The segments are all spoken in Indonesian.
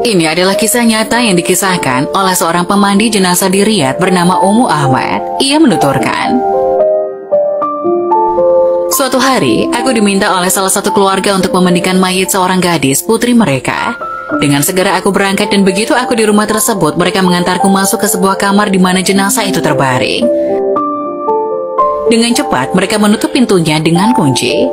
Ini adalah kisah nyata yang dikisahkan oleh seorang pemandi jenazah di Riyadh bernama Ummu Ahmad. Ia menuturkan, suatu hari, aku diminta oleh salah satu keluarga untuk memandikan mayit seorang gadis, putri mereka. Dengan segera aku berangkat dan begitu aku di rumah tersebut, mereka mengantarku masuk ke sebuah kamar di mana jenazah itu terbaring. Dengan cepat, mereka menutup pintunya dengan kunci.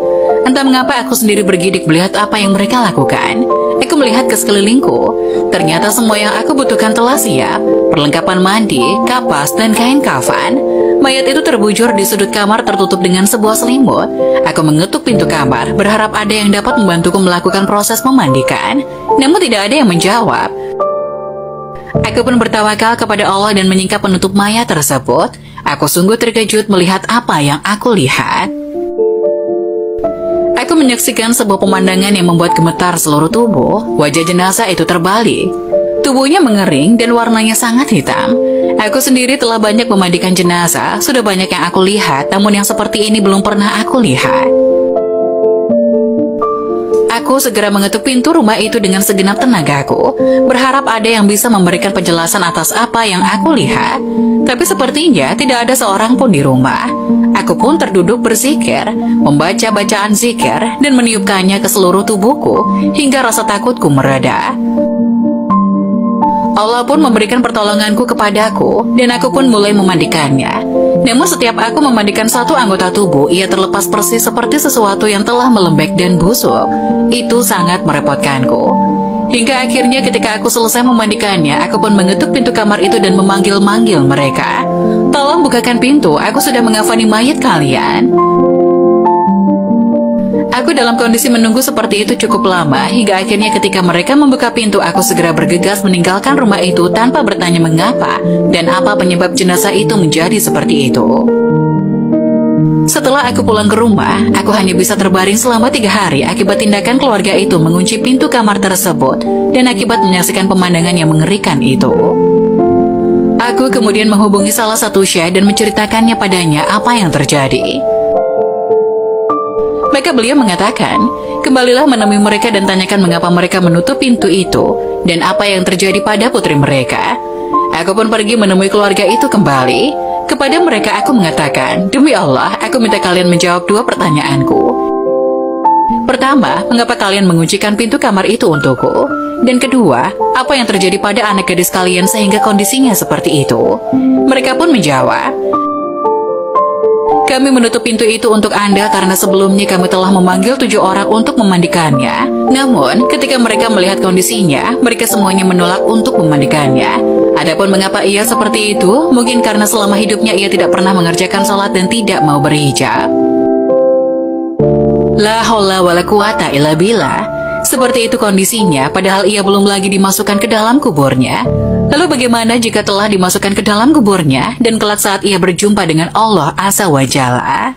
Entah mengapa aku sendiri bergidik melihat apa yang mereka lakukan. Aku melihat ke sekelilingku. Ternyata semua yang aku butuhkan telah siap. Perlengkapan mandi, kapas, dan kain kafan. Mayat itu terbujur di sudut kamar tertutup dengan sebuah selimut. Aku mengetuk pintu kamar, berharap ada yang dapat membantuku melakukan proses memandikan. Namun tidak ada yang menjawab. Aku pun bertawakal kepada Allah dan menyingkap penutup mayat tersebut. Aku sungguh terkejut melihat apa yang aku lihat. Aku menyaksikan sebuah pemandangan yang membuat gemetar seluruh tubuh. Wajah jenazah itu terbalik. Tubuhnya mengering dan warnanya sangat hitam. Aku sendiri telah banyak memandikan jenazah, sudah banyak yang aku lihat, namun yang seperti ini belum pernah aku lihat. Aku segera mengetuk pintu rumah itu dengan segenap tenagaku, berharap ada yang bisa memberikan penjelasan atas apa yang aku lihat. Tapi sepertinya tidak ada seorang pun di rumah. Aku pun terduduk berzikir, membaca bacaan zikir, dan meniupkannya ke seluruh tubuhku, hingga rasa takutku mereda. Allah pun memberikan pertolonganku kepadaku, dan aku pun mulai memandikannya. Namun setiap aku memandikan satu anggota tubuh, ia terlepas persis seperti sesuatu yang telah melembek dan busuk. Itu sangat merepotkanku. Hingga akhirnya ketika aku selesai memandikannya, aku pun mengetuk pintu kamar itu dan memanggil-manggil mereka. Tolong bukakan pintu, aku sudah mengafani mayat kalian. Aku dalam kondisi menunggu seperti itu cukup lama, hingga akhirnya ketika mereka membuka pintu, aku segera bergegas meninggalkan rumah itu tanpa bertanya mengapa dan apa penyebab jenazah itu menjadi seperti itu. Setelah aku pulang ke rumah, aku hanya bisa terbaring selama 3 hari akibat tindakan keluarga itu mengunci pintu kamar tersebut dan akibat menyaksikan pemandangan yang mengerikan itu. Aku kemudian menghubungi salah satu syekh dan menceritakannya padanya apa yang terjadi. Maka beliau mengatakan, kembalilah menemui mereka dan tanyakan mengapa mereka menutup pintu itu dan apa yang terjadi pada putri mereka. Aku pun pergi menemui keluarga itu kembali. Kepada mereka aku mengatakan, demi Allah, aku minta kalian menjawab 2 pertanyaanku. Pertama, mengapa kalian menguncikan pintu kamar itu untukku? Dan kedua, apa yang terjadi pada anak gadis kalian sehingga kondisinya seperti itu? Mereka pun menjawab, kami menutup pintu itu untuk Anda karena sebelumnya kami telah memanggil 7 orang untuk memandikannya. Namun, ketika mereka melihat kondisinya, mereka semuanya menolak untuk memandikannya. Adapun mengapa ia seperti itu, mungkin karena selama hidupnya ia tidak pernah mengerjakan sholat dan tidak mau berhijab. La haula wala quwata illa billah. Seperti itu kondisinya, padahal ia belum lagi dimasukkan ke dalam kuburnya. Lalu bagaimana jika telah dimasukkan ke dalam kuburnya dan kelak saat ia berjumpa dengan Allah Azza wa Jalla?